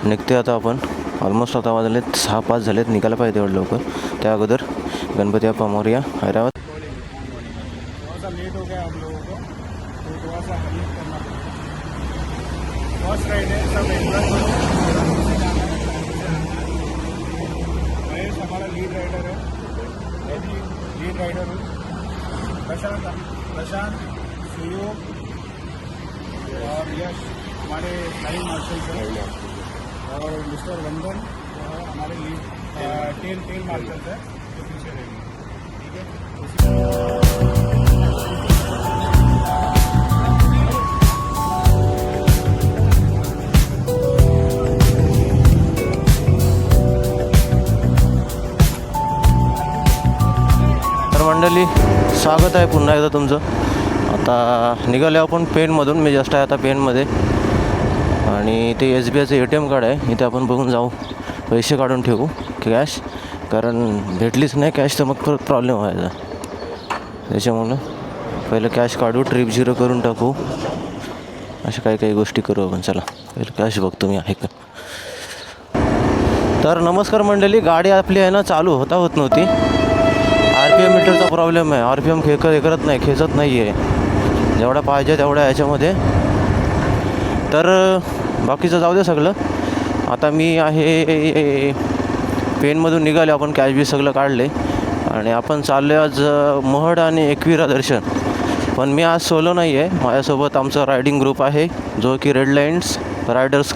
निघते आता आपण. ऑलमोस्ट आता वाजलेत 6-5 झालेत, निघायला पाहिजे एवढं लवकर. त्या अगोदर गणपती बाप्पा मोरया. हैदराबाद थोड़ा सा लेट हो गया हम लोगों को, तो थोड़ा सा हेल्प करना पड़ेगा. फर्स्ट राइड है, सब एंजॉय करो. महेश हमारा लीड राइडर है, मैं भी लीड राइडर हूँ. प्रशांत, सुयोग और यश हमारे फ्लाइंग मार्शल्स हैं, और मिस्टर वंदन हमारे लीड टेल मार्शल्स है, जो पीछे रहेंगे. ठीक है. तर मंडळी, स्वागत आहे पुन्हा एकदा तुमचं. आता निघालो आपण पेनमधून. मी जस्ट आहे आता पेनमध्ये, आणि ते SBIचं ATM कार्ड आहे. इथे आपण बघून जाऊ, पैसे काढून ठेवू कॅश, कारण भेटलीच नाही कॅश तर मग परत प्रॉब्लेम व्हायचा. त्याच्यामुळं पहिलं कॅश काढू, ट्रिप 0 करून टाकू, अशा काही गोष्टी करू आपण. चला पहिलं कॅश बघतो मी आहे का. तर नमस्कार मंडळी, गाडी आपली आहे ना चालू होत नव्हती. RPM मीटरचा प्रॉब्लेम आहे. RPM करत नाही, खेचत नाही आहे जेवढा पाहिजे तेवढ्या ह्याच्यामध्ये. तर बाकीचं जाऊ दे सगळं. आता मी आहे पेनमधून निघाले आपण, कॅश बी सगळं काढले, आणि आपण चाललो आज महड आणि एकविरा दर्शन. पण मी आज सोलो नाही आहे, माझ्यासोबत आमचा रायडिंग ग्रुप आहे, जो की रेड लाईन रायडर्स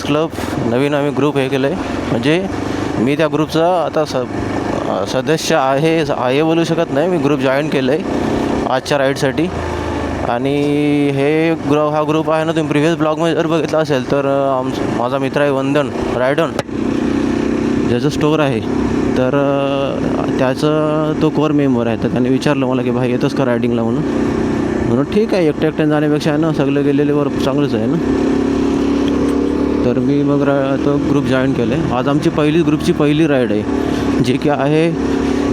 क्लब नवीन आम्ही ग्रुप हे केलं आहे. म्हणजे मी त्या ग्रुपचा आता सदस्य आहे बोलू शकत नाही. मी ग्रुप जॉईन केलं आहे आजच्या राईडसाठी. आणि हा ग्रुप आहे ना, तुम्ही प्रिव्हियस ब्लॉगमध्ये जर बघितला असेल तर माझा मित्र आहे वंदन रायडन, ज्याचं स्टोअर आहे. तर त्याचं तो कोर मेंबर आहे. तर त्याने विचारलं मला की भाई येतोस का रायडिंगला म्हणून ठीक आहे, एकट्याने जाण्यापेक्षा आहे ना सगळं गेलेल्यावर चांगलंच आहे ना. तर मी मग तो ग्रुप जॉईन केलं आहे. आज आमची ग्रुपची पहिली राईड आहे, जी की आहे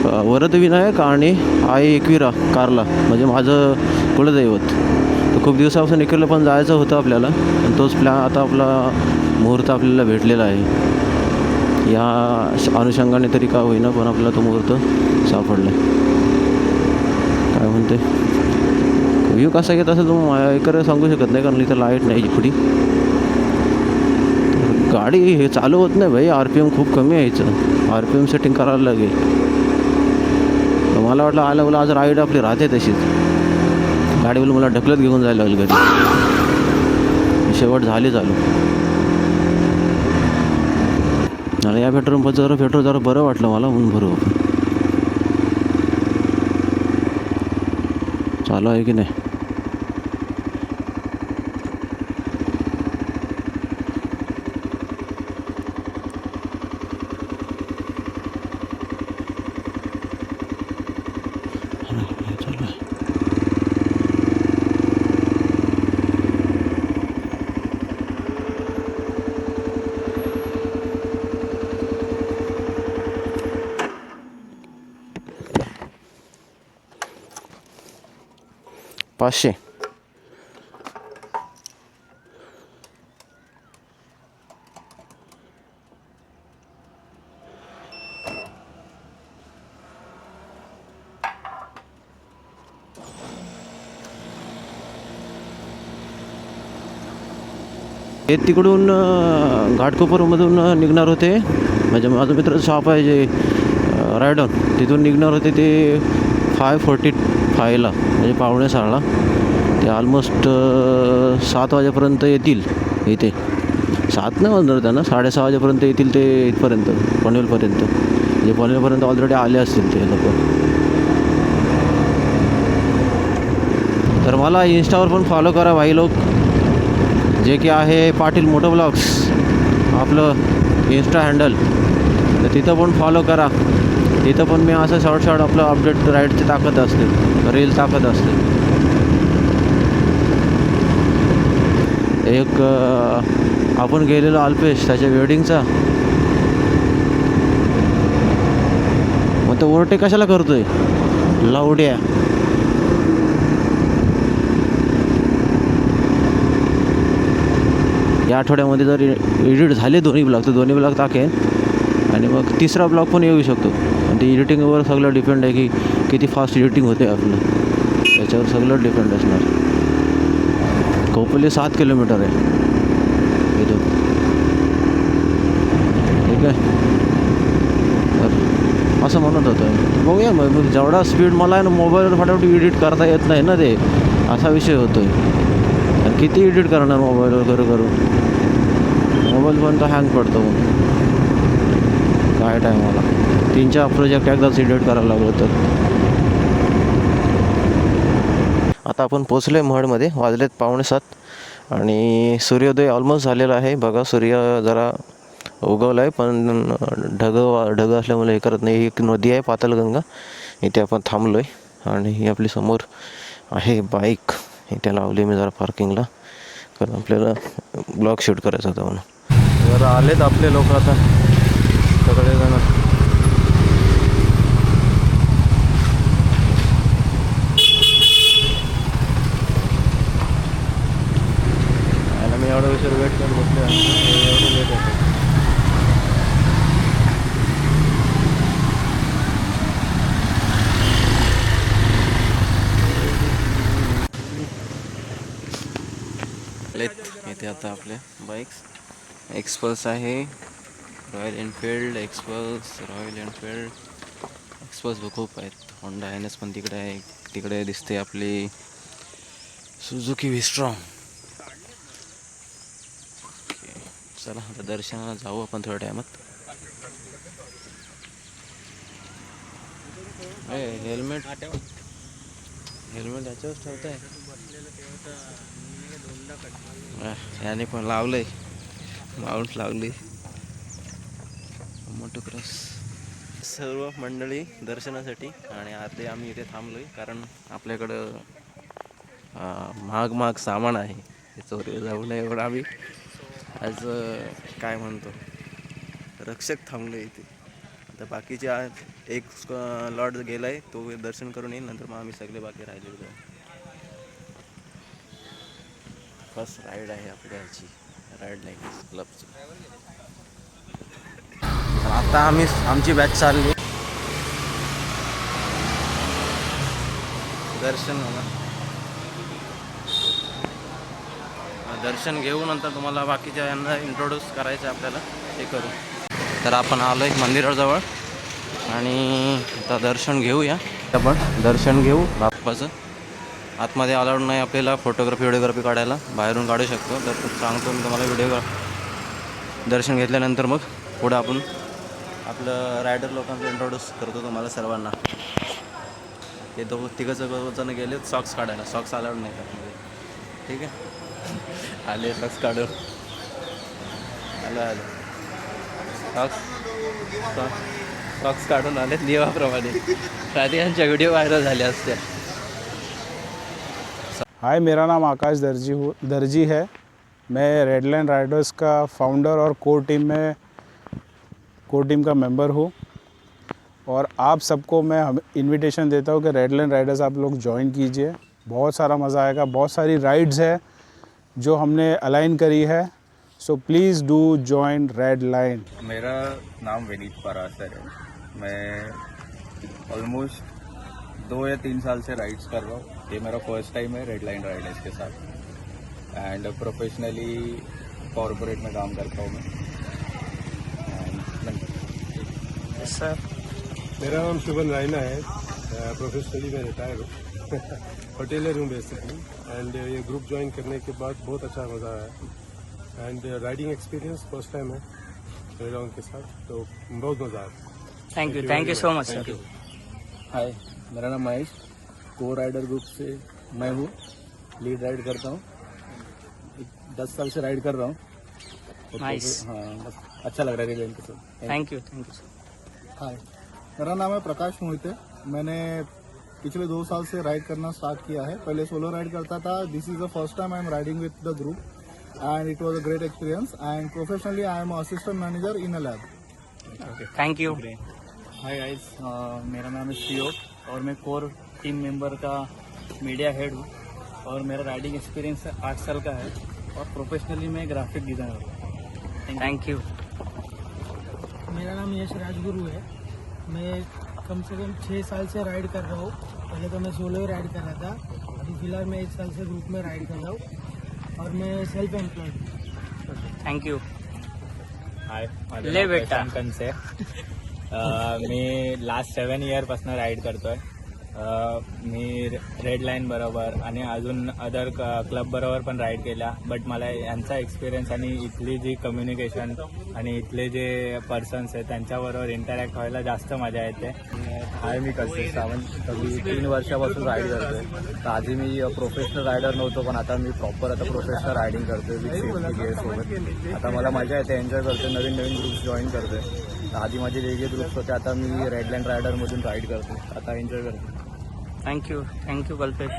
वरदविनायक आणि आहे एकविरा कारला, म्हणजे माझं कुलदैवत. तर खूप दिवसापासून एकविराला पण जायचं होतं आपल्याला, आणि तोच प्लॅन आता आपला मुहूर्त आपल्याला भेटलेला आहे. या अनुषंगाने तरी का होईना, पण आपल्याला तो मुहूर्त सापडला आहे. काय म्हणते व्ह्यू कसा घेत असेल तुम्ही सांगू शकत नाही, कारण इथं लाईट नाही पुढी. गाडी हे चालू होत नाही भाई, RPM खूप कमी आहे याचं. RPM सेटिंग करायला लागेल. मला वाटलं बोला आज राईड आपली राहते तशीच. गाडी बोल मला ढकलत घेऊन जायला लागेल घरी. शेवट झाली चालू. आणि या पेट्रोल जरा बरं वाटलं मला, म्हणून भरू चालू आहे की नाही. पाचशे. हे तिकडून घाटकोपरमधून निघणार होते. म्हणजे माझं मित्राचं शॉप आहे जे रायडन, तिथून निघणार होते ते 5:45ला, म्हणजे 5:45ला. ते ऑलमोस्ट 7 वाजेपर्यंत येतील इथे. 7 नाही वाजणार त्यांना, 6:30 वाजेपर्यंत येतील ते इथपर्यंत, पनवेलपर्यंत. म्हणजे पनवेलपर्यंत ऑलरेडी आले असतील ते लोक. तर मला इंस्टावर पण फॉलो करा भाई लोक, जे की आहे पाटील मोटो ब्लॉग्स आपलं इंस्टा हँडल. तर तिथं पण फॉलो करा. तिथं पण मी असं शॉर्ट आपलं अपडेट राईडची टाकत असते, रील टाकत असते. एक आपण गेलेलो अल्पेश त्याच्या वेडिंगचा, मग तो ओव्हरटेक कशाला करतोय लावड्या. या आठवड्यामध्ये जर एडिट झाले दोन्ही ब्लॉग तर दोन्ही ब्लॉग टाकेन आणि मग तिसरा ब्लॉग पण येऊ शकतो. आणि ते एडिटिंगवर सगळं डिपेंड आहे की किती फास्ट एडिटिंग होते आपलं, त्याच्यावर सगळं डिपेंड असणार. खोपोली 7 किलोमीटर आहे इथून, ठीक आहे. तर असं म्हणत होतं, बघूया मग जेवढा स्पीड मला आहे ना मोबाईलवर फटाफट एडिट करता येत नाही ना, ते असा विषय होतो आहे. आणि किती एडिट करणार मोबाईलवर करून मोबाईल पण तर हँग पडतो. काय टायमाला 3-4 प्रोजेक्ट एकदाच एडिट करायला लागलं तर. आता आपण पोचलो आहे महडमध्ये, वाजलेत 6:45 आणि सूर्योदय ऑलमोस्ट झालेला आहे. बघा सूर्य जरा उगवला आहे पण ढग असल्यामुळे हे करत नाही. ही एक नदी आहे पातालगंगा, इथे आपण थांबलो आहे. आणि ही आपली समोर आहे बाईक, इथे लावली मी जरा पार्किंगला, कारण आपल्याला ब्लॉग शूट करायचा होता म्हणून. जरा आलेत आपले लोक आता सगळेजण. मी एवढा उशीर वेट करत बसले, एवढं लेट होतं. इथे आता आपल्या बाईक्स एक्सपल्स आहे, royal Enfield XPulse, royal Enfield XPulse खूप आहेत. होंडा NS पण तिकडे आहे. तिकडे दिसते आपली सुझुकी विस्ट्रॉम. चला आता दर्शनाला जाऊ आपण थोड्या टायमात. हेल्मेट याच्यावरच ठेवत आहे, याने पण लावलंय, माउंट लावली. मोटो क्रॉस सर्व मंडळी दर्शनासाठी. आणि आता आम्ही इथे थांबलोय कारण आपल्याकडं महाग सामान आहे, ते चोरी जाऊ नये म्हणून आम्ही आज काय म्हणतो रक्षक थांबलो इथे. आता बाकीचे एक लॉट गेला आहे, तो दर्शन करून येईल, नंतर मग आम्ही सगळे बाकी राहिले जाऊ. फर्स्ट राईड आहे आपल्या ह्याची, राईड लाईन्स क्लबची. आता आमची बॅच चालली दर्शन घेऊ, नंतर तुम्हाला बाकीच्या यांना इंट्रोड्यूस करायचं आहे आपल्याला, ते करू. तर आपण आलो आहे मंदिराजवळ आणि आता दर्शन घेऊया. आपण दर्शन घेऊ बाप्पाचं. आतमध्ये अलाउड नाही आपल्याला व्हिडिओग्राफी काढायला, बाहेरून काढू शकतो. तर सांगतो मी तुम्हाला दर्शन घेतल्यानंतर मग पुढं आपण आपलं रायडर लोकांचं इंट्रोड्यूस करतो तुम्हाला सर्वांना. ते तिघं गेले सॉक्स काढायला, सॉक्स अलाउड नाही त्यामध्ये, ठीक आहे. आले सॉक्स काढून, आलं सॉक्स काढून आले नियमाप्रमाणे. रात्री यांच्या व्हिडिओ व्हायरल झाल्या असत्या. हाय, मेरा नाम आकाश दर्जी है. मैं रेडलाइन राइडर्स का फाउंडर और कोर टीम का मेंबर हूँ. और आप सबको मैं इनविटेशन देता हूँ कि रेडलाइन राइडर्स आप लोग ज्वाइन कीजिए. बहुत सारा मज़ा आएगा. बहुत सारी राइड्स है जो हमने अलाइन करी है. So please do join red line. मेरा नाम विनीत परासर है. मैं ऑलमोस्ट 2 या 3 साल से राइड्स कर रहा हूँ. ये मेरा फर्स्ट टाइम है रेड लाइन राइडर्स के साथ. एंड प्रोफेशनली कॉर्पोरेट में काम करता हूँ मैं. सर, मेरा नाम शुभन रायना है. प्रोफेशनली मैं रिटायर हूँ, होटेलर हूँ बेसिकली. एंड ये ग्रुप ज्वाइन करने के बाद बहुत अच्छा मज़ा आया. And riding experience first time है रेडॉन के साथ, तो बहुत मज़ा आया. Thank you so much sir. Hi, मेरा नाम महेश, को राइडर ग्रुप से मैं हूँ, लीड राइड करता हूँ. 10 साल से राइड कर रहा हूँ. नाइस. हाँ, बस अच्छा लग रहा है रेड लाइन के साथ. Thank you sir. हाय, मेरा नाम है प्रकाश मोहिते. मैंने पिछले 2 साल से राइड करना स्टार्ट किया है. पहले सोलो राइड करता था. This is the first time I am riding with the group and it was a great experience. And professionally I am assistant manager in a lab. Thank you. Hi guys, मेरा नाम है श्रीयोग और मैं core team member का media head हूँ. और मेरा riding experience 8 साल का है. और प्रोफेशनली मैं ग्राफिक डिज़ाइनर हूँ। Thank you. मेरा नाम यश राजगुरु है। मैं कम से कम 6 साल से राइड कर रहा हूँ। पहले तो मैं सोलो ही राइड कर रहा था, अभी फिलहाल मैं 1 साल से ग्रुप में राइड कर रहा हूँ और मैं self employed. Thank you. Hi, माझं ले नाव बेटा. प्रशांत कनसे. मी लास्ट 7 इयरपासून राईड करतोय. मी रेड लाईन बरोबर आणि अजून अदर क्लब बरोबर पण राईड केल्या. बट मला यांचा एक्सपिरियन्स आणि इथली जी कम्युनिकेशन आणि इथले जे पर्सन्स आहेत त्यांच्याबरोबर इंटरॅक्ट व्हायला जास्त मजा येते. हाय, मी कल्पेश सावंत. मी 3 वर्षापासून राईड करतोय. तर आधी मी प्रोफेशनल रायडर नव्हतो, पण आता मी प्रॉपर आता प्रोफेशनल रायडिंग करतोय विथ सेफ्टी गेअर सोबत. आता मला मजा येते, एन्जॉय करतोय, नवीन नवीन ग्रुप्स जॉईन करतोय. तर आधी माझे वेगळे ग्रुप्स होते, आता मी रेड लाईन रायडरमधून राईड करतो, आता एन्जॉय करतो. Thank you Kalpesh.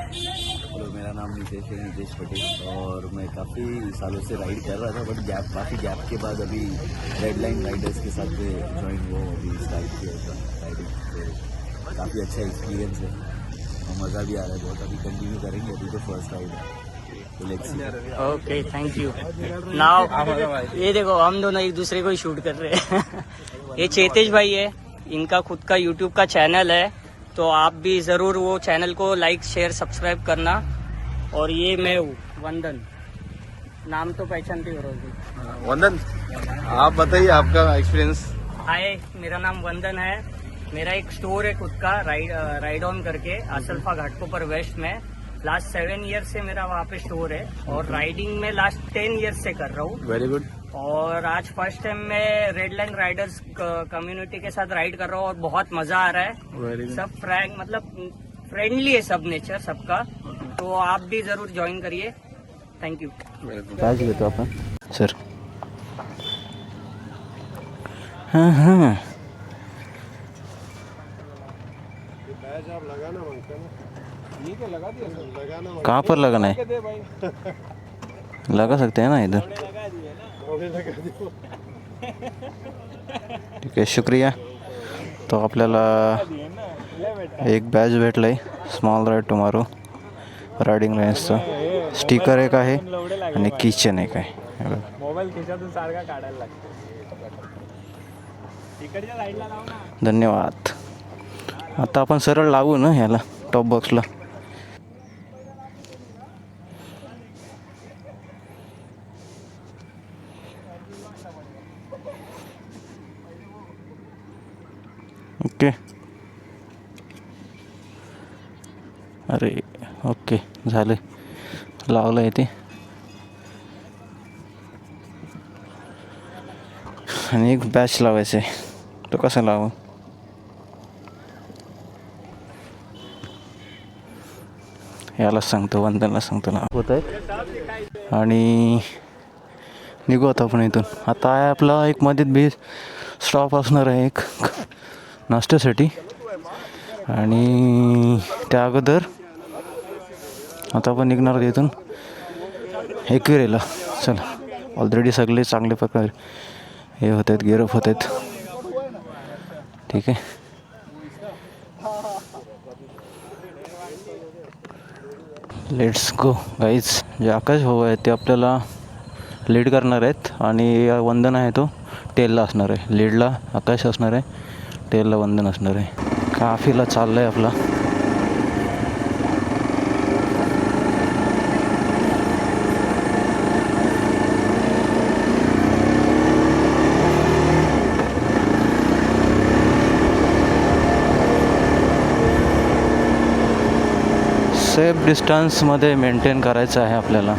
हेलो, मेरा नाम नितेश है, नितेश पटेल, और मैं काफ़ी सालों से राइड कर रहा था, बट काफ़ी गैप के बाद अभी रेड लाइन राइडर्स के साथ ज्वाइन हुआ, अभी स्टार्ट किया था राइडिंग. तो काफ़ी अच्छा एक्सपीरियंस है और मज़ा भी आ रहा है बहुत. अभी कंटिन्यू करेंगे, अभी तो फर्स्ट राइड है, तो let's see. Okay, thank you. Now ये देखो, हम दोनों एक दूसरे को ही शूट कर रहे हैं. ये चेतेश भाई है, इनका खुद का यूट्यूब का चैनल है, तो आप भी ज़रूर वो चैनल को लाइक शेयर सब्सक्राइब करना. और ये मैं हूँ वंदन, नाम तो पहचानते हो रोजी. वंदन, आप बताइए आपका एक्सपीरियंस. हाय, मेरा नाम वंदन है. मेरा एक स्टोर है खुद का, राइड ऑन करके, असल्फा घाटकोपर वेस्ट में. लास्ट 7 ईयर से मेरा वहाँ पे स्टोर है और राइडिंग में लास्ट 10 ईयर से कर रहा हूँ. Very good. और आज फर्स्ट टाइम मैं रेड लाइन राइडर्स कम्युनिटी के साथ राइड कर रहा हूँ और बहुत मजा आ रहा है. Very good. सब फ्रैंक, मतलब फ्रेंडली है सब नेचर सबका, तो आप भी जरूर ज्वाइन करिए. Thank you. बॅच घेतो आपण सर. हां हां, बैच आप लगाना मांगते ना, ठीक है लगा दिया सर. लगाना कहाँ पर लगाना है? लगा सकते हैं ना इधर. लगा दियो. ठीक आहे, शुक्रिया. तो आपल्याला एक बॅच भेटलं आहे, स्मॉल राईड टुमारो रायडिंग लायन्सचं. स्टिकर एक आहे आणि किचन एक आहे. मोबाईल खिशातून सारखा काढायला लागतो. तिकडच्या साईडला लाव ना. धन्यवाद. आता आपण सरळ लावू ना ह्याला, टॉप बॉक्सला. ओके. अरे ओके, झालं, लावलं आहे ते. आणि एक बॅच लावायचं आहे, तो कसा लावू? याला सांगतो, वंदनला सांगतो ना होत आहे. आणि निघू आता आपण इथून. आता आहे आपला एक मध्ये बी स्टॉप असणार आहे एक नाश्त्यासाठी. आणि त्या अगोदर आता आपण निघणार आहोत इथून एकविरेला. चला, ऑलरेडी सगळे चांगले प्रकारे हे होत आहेत, गिअरअप होत आहेत. ठीक आहे, लेट्स गो गाईज. जे आकाश भाऊ आहेत ते आपल्याला लीड करणार आहेत आणि वंदन आहे तो टेलला असणार आहे. लीडला आकाश असणार आहे, टेलला वंदन असणार आहे. काफिला चालला आहे आपला. सेफ डिस्टन्समध्ये मेंटेन करायचं आहे आपल्याला.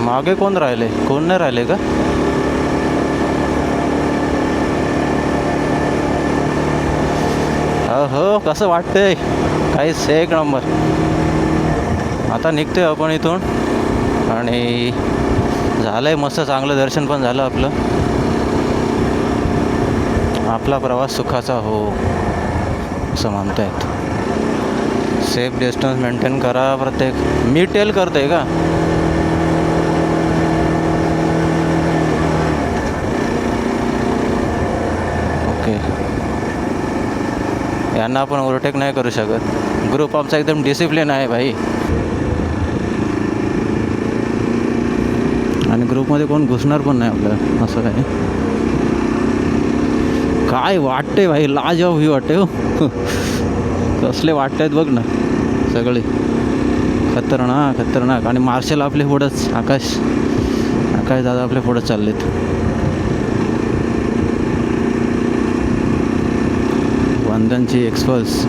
मागे कोण राहिले? कोण नाही राहिले का? हो, कसं वाटतंय? काहीच एक नंबर. आता निघतोय आपण इथून आणि झालं आहे मस्त, चांगलं दर्शन पण झालं आपलं. आपला प्रवास सुखाचा हो असं म्हणतायत. सेफ डिस्टन्स मेंटेन करा प्रत्येक. मी टेल करतोय का? ओके, यांना आपण ओव्हरटेक नाही करू शकत. ग्रुप आमचा एकदम डिसिप्लिन आहे भाई. आणि ग्रुपमध्ये कोण घुसणार पण नाही आपल्याला असं काय. काय वाटते भाई, लाजवाब ही वाटते हो. कसले वाटत आहेत बघ ना सगळे. खतरनाक खतरनाक. आणि मार्शल आपले पुढंच, आकाश दादा आपल्या पुढंच चाललेत. वंदनची एक्सपल्स.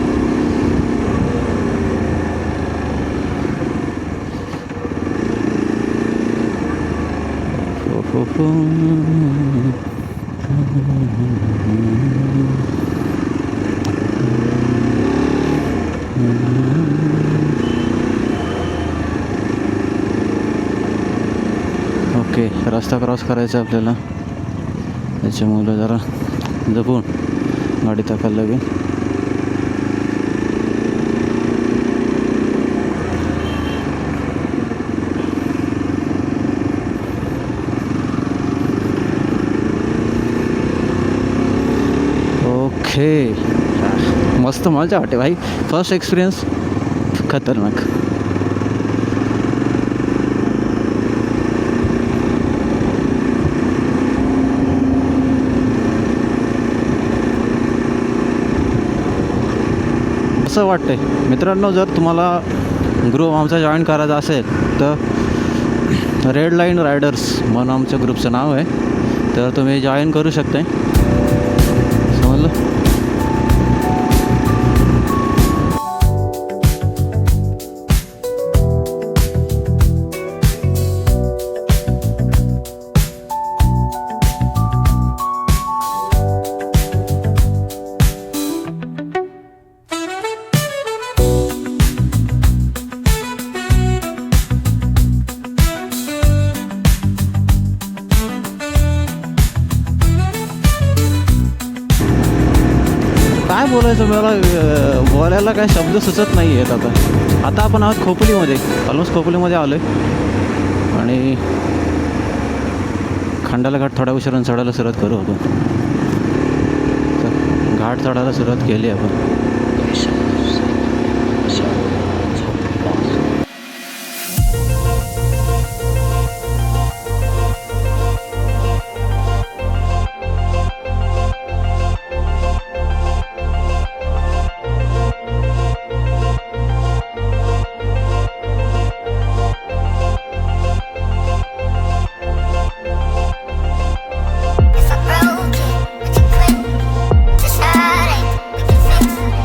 ओके, रस्ता क्रॉस करायचा आपल्याला, त्याच्यामुळे जरा जपून गाडी टाकायला लागेल. ओके, मस्त मजा वाटते भाई. फर्स्ट एक्सपिरियन्स खतरनाक. असं वाटतंय मित्रांनो, जर तुम्हाला ग्रुप आमचा जॉईन करायचा असेल तर रेड लाईन रायडर्स म्हणून आमच्या ग्रुपचं नाव आहे. तर तुम्ही जॉईन करू शकता. समजलं. काय बोलायचं, मला बोलायला काय शब्द सुचत नाही आहेत. आता आपण आहोत खोपोलीमध्ये, ऑलमोस्ट खोपोलीमध्ये आलो आहे. आणि खंडाला घाट थोड्या उशिराने चढायला सुरुवात करू आपण. घाट चढायला सुरुवात केली आपण. If I broke it, would you quit? Just not ain't we can fix it.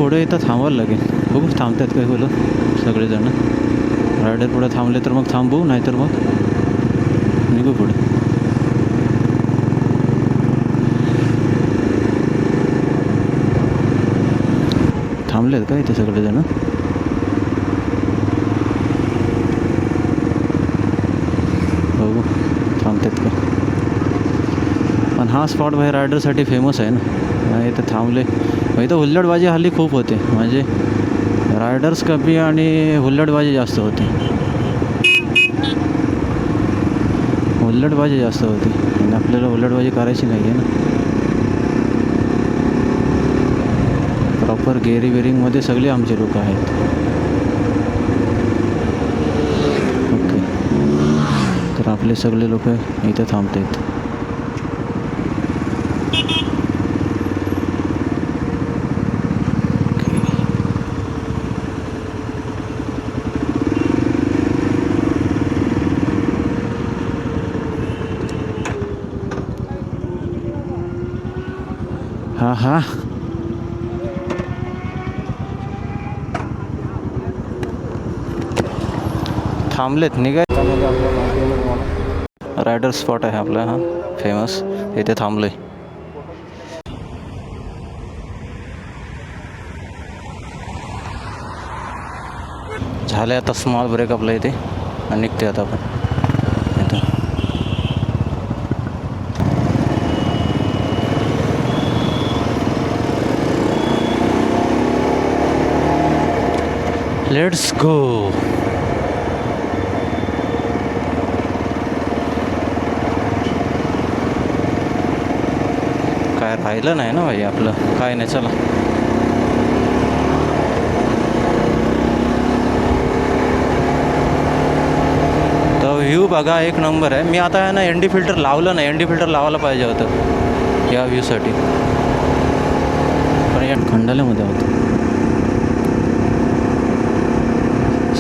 पुढे इथं थांबावं लागेल. बघू थांबतात काय बोलू सगळेजण. रायडर पुढे थांबले तर मग थांबू, नाहीतर मग निघू पुढे. थांबलेत का इथे सगळेजण? बघू थांबतात का. पण हा स्पॉट भाई रायडरसाठी फेमस आहे ना. इथं थांबले. इथं हुल्लडबाजी हल्ली खूप होते, म्हणजे रायडर्स कमी आणि हुल्लडबाजी जास्त होते. हुल्लडबाजी जास्त होती आणि आपल्याला हुल्लडबाजी करायची नाही आहे ना. प्रॉपर गेअरी बेरिंगमध्ये सगळे आमचे लोक आहेत. ओके, तर आपले सगळे लोक इथे थांबत आहेत. हा हा, थांबलेत निघाय. रायडर स्पॉट आहे आपला हा फेमस, इथे थांबलोय. झाले आता स्मॉल ब्रेक आपल्या इथे आणि निघते आता आपण इथं. Let's go. काय राहिलं नाही ना भाई आपलं, काय नाही. चला तर व्ह्यू बघा एक नंबर आहे. मी आता आहे ना ND फिल्टर लावलं नाही, ND फिल्टर लावायला पाहिजे होतं या व्ह्यूसाठी, पण या खंडाल्यामध्ये होतं.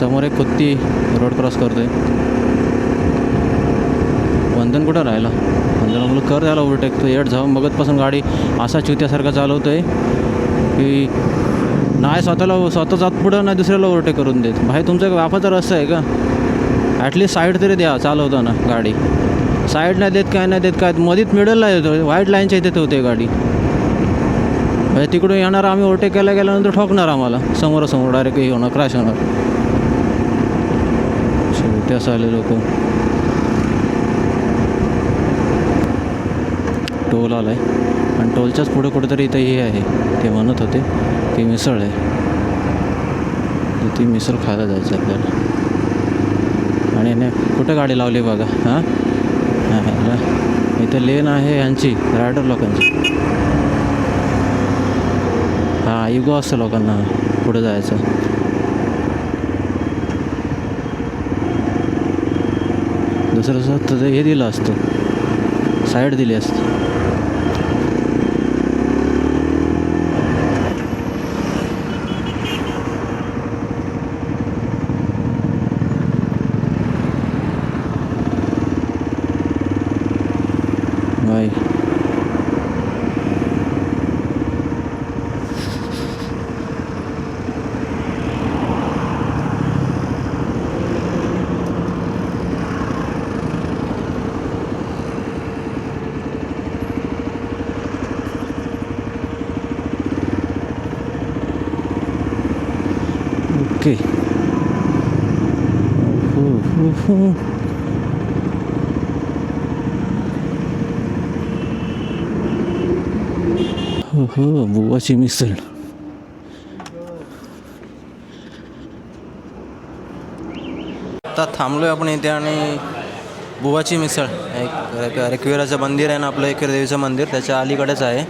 समोर एक कुत्ती रोड क्रॉस करतोय. वंदन कुठं राहिला? वंदन आपलं कर द्यायला ओव्हरटेक. तो येट जाऊन बघतपासून गाडी असा चुत्यासारखा चालवतो आहे की नाही स्वतः जात पुढं, नाही दुसऱ्याला ओव्हरटेक करून देत. भाई तुमचा वापाचा रस्ता आहे का? ॲटलीस्ट साईड तरी द्या चालवताना. गाडी साईड नाही देत, काय नाही देत, काय मध्येच मिडलला येतो. व्हाईट लाईनच्या इथे ठेवते गाडी. म्हणजे तिकडून येणार, आम्ही ओव्हरटेक केला गेल्यानंतर ठोकणार आम्हाला समोरासमोर, डायरेक्ट हे होणार, क्रॅश होणार. ते असं आले लोक. टोल आला आहे आणि टोलच्याच पुढे कुठेतरी इथं हे आहे. ते म्हणत होते की मिसळ आहे, ती मिसळ खायला जायचं आपल्याला. आणि नाही कुठं गाडी लावली बघा. हां हां, इथं लेन आहे ह्यांची, रायडर लोकांची. हां, इगो असतं लोकांना पुढे जायचं. दुसरं तर हे दिलं असतं, साईड दिली असते. बाय. ओके. हो बुवाची मिसळ. आता थांबलो आहे आपण इथे आणि बुवाची मिसळ एक एकविराचं मंदिर आहे ना आपलं, एकवीर देवीचं मंदिर, त्याच्या अलीकडेच आहे.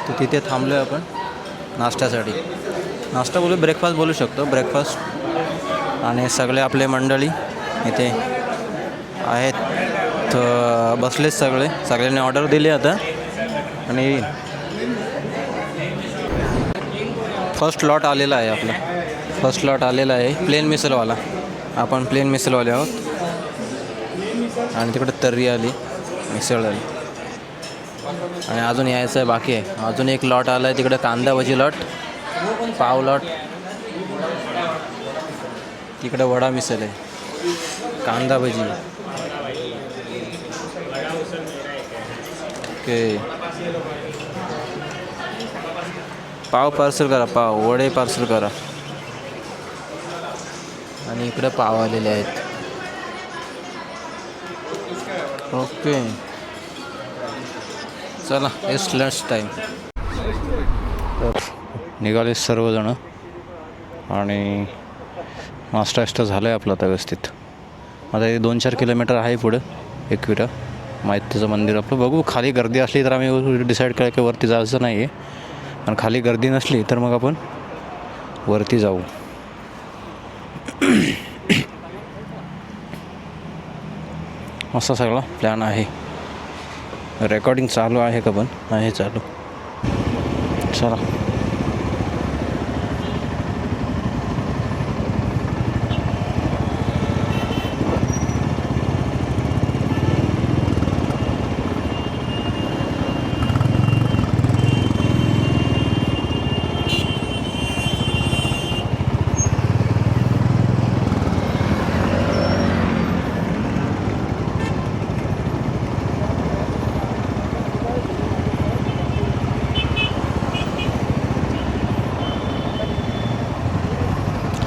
तर तिथे थांबलो आहे आपण नाश्त्यासाठी. नाश्ता बोलू, ब्रेकफास्ट बोलू शकतो, ब्रेकफास्ट. आणि सगळे आपले मंडळी इथे आहेत, तर बसलेच सगळे. सगळ्यांनी ऑर्डर दिली आता. आणि फर्स्ट लॉट आलेला आहे आपला, फर्स्ट लॉट आलेला आहे प्लेन मिसळवाला. आपण प्लेन मिसळवाले आहोत. आणि तिकडे तर्री आली, मिसळ आली. आणि अजून यायचं आहे बाकी आहे. अजून एक लॉट आला आहे तिकडे, कांदा भजी लॉट. पावलट, तिकडे वडा मिसळ आहे, कांदा भजी. ओके, पाव पार्सल करा, पाव वडे पार्सल करा. आणि इकडे पाव आलेले आहेत. ओके, चला इट्स लंच टाईम. तर निघाले सर्वजण आणि नाश्ता झाला आहे आपला आता व्यवस्थित. आता हे 2-4 किलोमीटर आहे पुढं एकविरा माहितीचं मंदिर आपलं. बघू, खाली गर्दी असली तर आम्ही डिसाईड केलं की वरती जायचं नाही आहे, आणि खाली गर्दी नसली तर मग आपण वरती जाऊ. असा सगळा प्लॅन आहे. रेकॉर्डिंग चालू आहे का? पण आहे चालू. चला,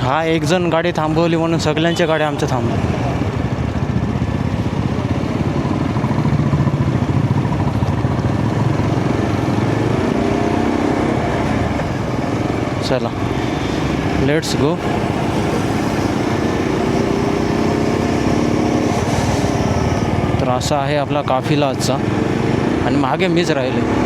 हा एक जण गाडी थांबवली म्हणून सगळ्यांच्या गाड्या आमच्या थांबल्या. चला, लेट्स गो. तर असा आहे आपला काफिला आजचा, आणि मागे मीच राहिले.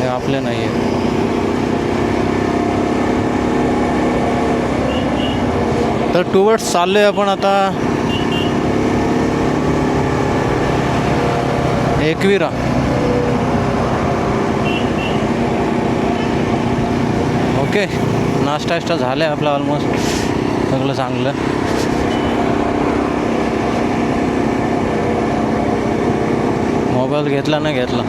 आपले नाही आहे. तर टुवर्ड्स चाललोय आपण आता एकविरा. ओके, नाश्ता झालं आहे आपला ऑलमोस्ट सगळं चांगलं. मोबाईल घेतला ना घेतला,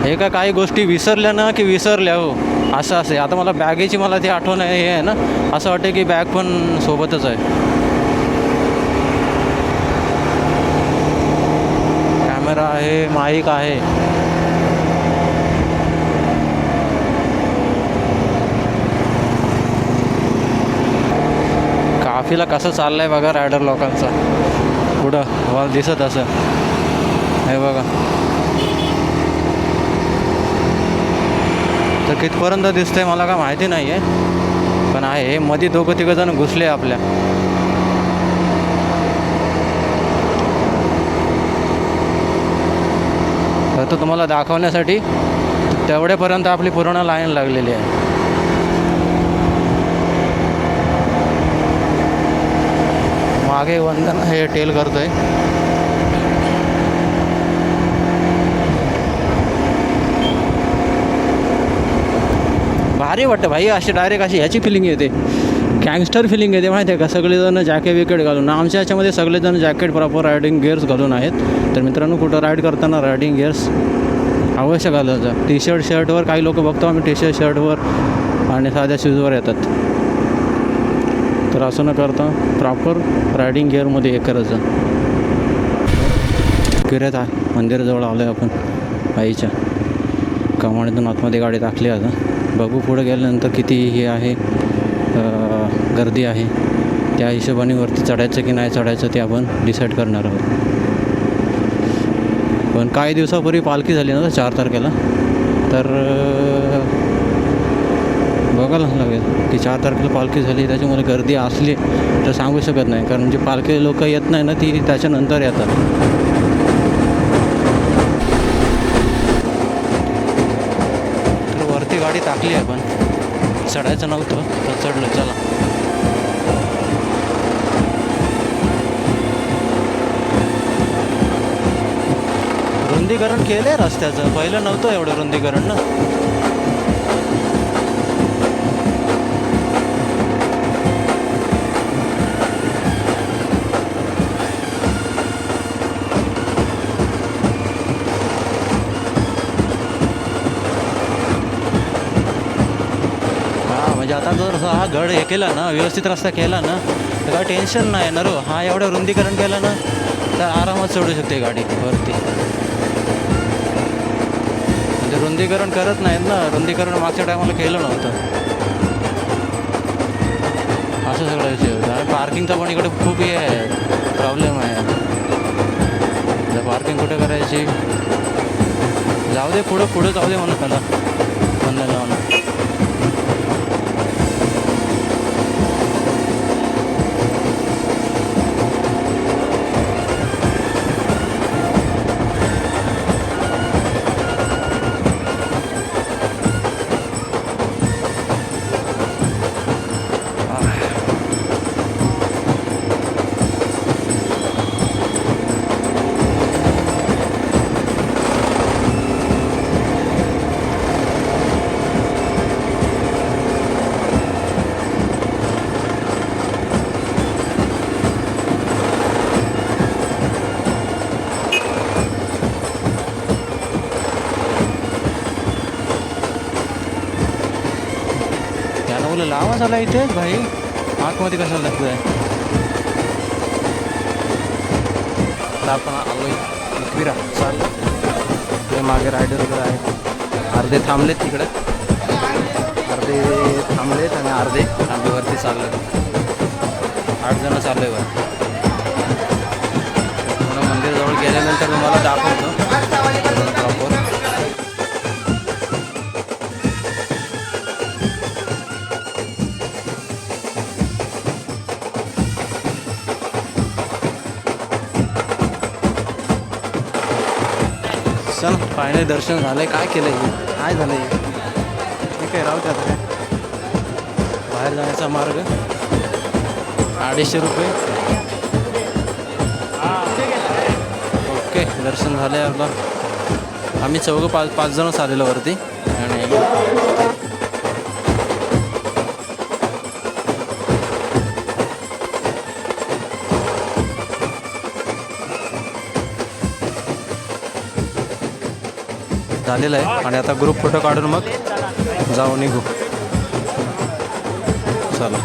हे का काही गोष्टी विसरल्या ना की विसरल्या हो, असं असे. आता मला बॅगेची मला ती आठवण आहे, हे आहे ना, असं वाटतं की बॅग पण सोबतच आहे. कॅमेरा आहे, माईक आहे. काफीला कसं चाललंय बघा रायडर लोकांचा. पुढं मला दिसत असं, हे बघा. तर कितपर्यंत दिसतंय मला का माहिती नाही आहे, पण आहे. मध्ये 2-3 जण घुसले आपल्या. तर तुम्हाला दाखवण्यासाठी तेवढ्यापर्यंत आपली पूर्ण लाईन लागलेली आहे. मागे वंदन हे टेल करतोय. भारी वाटतं भाई, अशी डायरेक्ट अशी ह्याची फिलिंग येते, गँगस्टर फिलिंग येते माहिती आहे का. सगळेजण जॅकेट विकेट घालून, आमच्या ह्याच्यामध्ये सगळेजण जॅकेट प्रॉपर रायडिंग गिअर्स घालून आहेत. तर मित्रांनो, कुठं राईड करताना रायडिंग गिअर्स अवश्य घालायचं. टी शर्ट शर्टवर काही लोक बघतो आम्ही टी शर्ट शर्टवर आणि साध्या शूजवर येतात. तर असं न करता प्रॉपर रायडिंग गिअरमध्ये हे करायचं. किऱ्यात आहे मंदिराजवळ आलो आहे आपण. आईच्या कमानीतून आतमध्ये गाडी टाकली. आता बघू पुढे गेल्यानंतर किती हे आहे, गर्दी आहे. त्या हिशोबाने वरती चढायचं की नाही चढायचं ते आपण डिसाईड करणार आहोत. पण काही दिवसापूर्वी पालखी झाली ना 4 तारखेला, तर बघायला लागेल की 4 तारखेला पालखी झाली. त्याच्यामुळे गर्दी असली तर सांगू शकत नाही, कारण जी पालखी लोक येत नाही ना ती त्याच्यानंतर येतात. तर वरती गाडी टाकली आहे, पण चढायचं नव्हतं तर चढलं. चला, रुंदीकरण केलं आहे रस्त्याचं. पहिलं नव्हतं एवढं रुंदीकरण ना. जर हा गड हे केला ना, व्यवस्थित रस्ता केला ना, तर काय टेन्शन नाही येणार हो. हा एवढं रुंदीकरण केलं ना तर आरामात सोडू शकते गाडी वरती. म्हणजे रुंदीकरण करत नाहीत ना, रुंदीकरण मागच्या टायमाला केलं नव्हतं. असं सगळं विषय होतं. आणि पार्किंगचा पण इकडे खूप हे आहे, प्रॉब्लेम आहे. पार्किंग कुठे करायची, जाऊ दे पुढं जाऊ दे म्हणून त्याला बंधन लावणं. बोला लावा झाला इथेच भाई, आतमध्ये कशाला लागतोय. आपण आलो एकविरा चाल मागे रायडर वगैरे आहेत. अर्धे थांबलेत तिकडे, अर्धे थांबलेत आणि अर्धे आम्ही वरती चाललो. 8 जण चाललोय वर. पूर्ण मंदिराजवळ गेल्यानंतर तुम्हाला दाखवतो प्रॉपर. चल फायनली दर्शन झालंय. काय केलंय, काय झालंय, ठीक आहे राहू द्या. आता बाहेर जाण्याचा मार्ग 250 रुपये. ओके दर्शन झालंय आपलं. आम्ही चौघं 5 जणच आलेलो वरती. आणि झालेलं आहे. आणि आता ग्रुप फोटो काढून मग जाऊ निघू. चला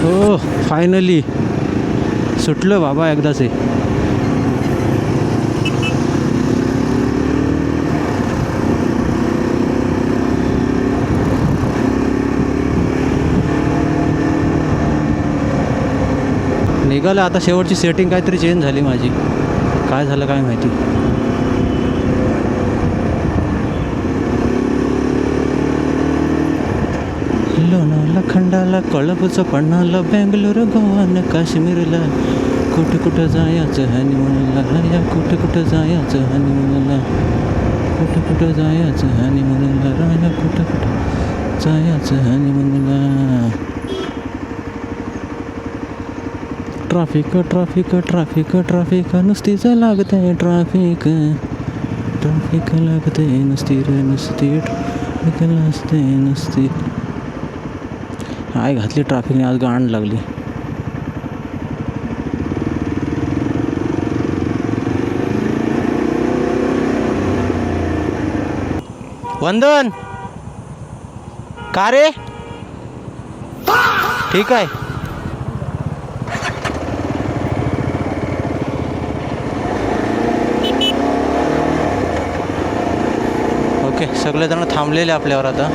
हो फायनली सुटलं बाबा एकदाच. निघालं आता. शेवटची सेटिंग काहीतरी चेंज झाली माझी, काय झालं काय माहिती. लोणावळा खंडाला, कोल्हापूरचं पन्हाळा, बेंगलोर गोवा काश्मीरला, कुठं जायचं हनीमूनला, या कुठं जायचं हनीमूनला, कुठं जायचं हनीमूनला, राया कुठं जायचं हनीमूनला. ट्रॅफिक ट्रॅफिक ट्रॅफिक ट्रॅफिक नुसतीच लागतंय. ट्रॅफिक ट्रॅफिक लागते नुसती रे नुसती. ट्रॅफिक असते नुसती. आय घातली ट्रॅफिकने आज गाण लागली. वंदन का रे ठीक आहे. ओके सगळेजण थांबलेले आपल्यावर आता.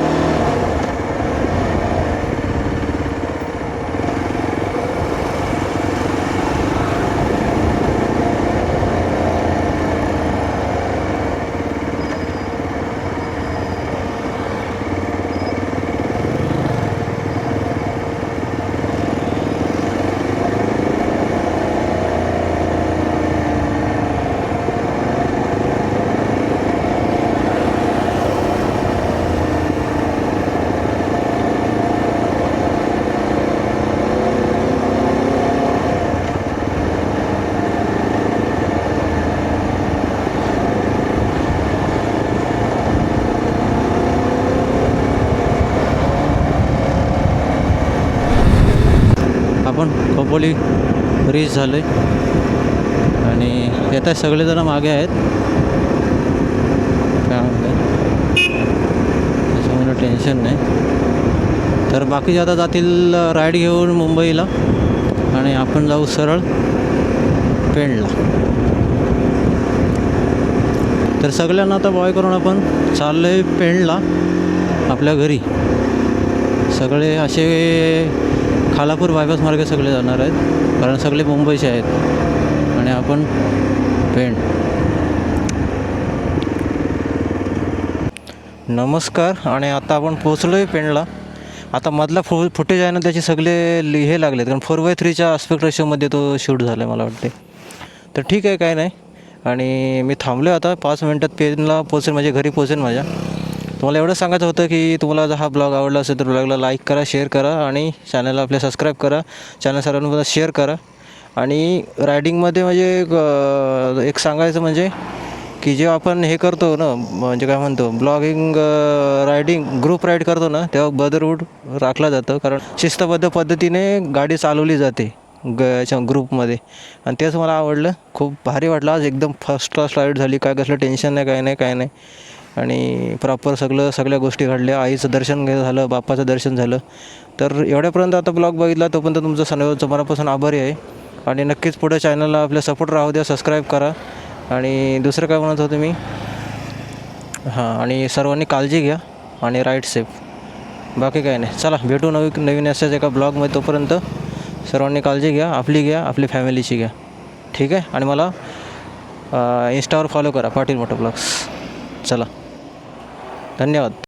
आपण खोपोली रीच झालो आहे आणि येत आहे सगळेजण मागे आहेत. काय म्हणतात त्याच्यामुळे टेन्शन नाही. तर बाकी आता जातील राईड घेऊन मुंबईला आणि आपण जाऊ सरळ पेणला. तर सगळ्यांना आता बॉय करून आपण चाललो आहे पेणला आपल्या घरी. सगळे असे खालापूर बायपास मार्गे सगळे जाणार आहेत कारण सगळे मुंबईचे आहेत आणि आपण पेण. नमस्कार. आणि आता आपण पोचलो आहे पेणला. आता मधला फुटेज आहे ना त्याचे सगळे हे लागलेत कारण 4x3च्या आस्पेक्ट रेशोमध्ये तो शूट झाला आहे मला वाटते. तर ठीक आहे काय नाही. आणि मी थांबलो आता 5 मिनटात पेणला पोचेन म्हणजे घरी पोचेन माझ्या. तुम्हाला एवढं सांगायचं होतं की तुम्हाला जर हा ब्लॉग आवडला असेल तर ब्लॉगला लाईक करा, शेअर करा आणि चॅनलला आपल्या सबस्क्राईब करा. चॅनल सर्वांना शेअर करा. आणि रायडिंगमध्ये म्हणजे एक सांगायचं म्हणजे की जेव्हा आपण हे करतो ना म्हणजे काय म्हणतो ब्लॉगिंग रायडिंग ग्रुप राईड करतो ना तेव्हा ब्रदरहूड राखला जातं कारण शिस्तबद्ध पद्धतीने गाडी चालवली जाते याच्या ग्रुपमध्ये. आणि तेच मला आवडलं. खूप भारी वाटलं आज. एकदम फर्स्ट क्लास राईड झाली. काय कसलं टेन्शन नाही काय नाही. आणि प्रॉपर सगळ्या गोष्टी घडल्या. आईचं दर्शन झालं, बाप्पाचं दर्शन झालं. तर एवढ्यापर्यंत आता ब्लॉग बघितला तोपर्यंत तुमचं सर्वांचं मनापासून आभारी आहे. आणि नक्कीच पुढे चॅनलला आपल्या सपोर्ट राहू द्या, सबस्क्राईब करा. आणि दुसरं काय म्हणत होतं मी आणि सर्वांनी काळजी घ्या आणि राईड सेफ. बाकी काय नाही. चला भेटू नवीन अशाच एका ब्लॉगमध्ये. तोपर्यंत सर्वांनी काळजी घ्या, आपली फॅमिलीची घ्या. ठीक आहे. आणि मला इंस्टावर फॉलो करा पाटील मोटो ब्लॉग्स. चला धन्यवाद.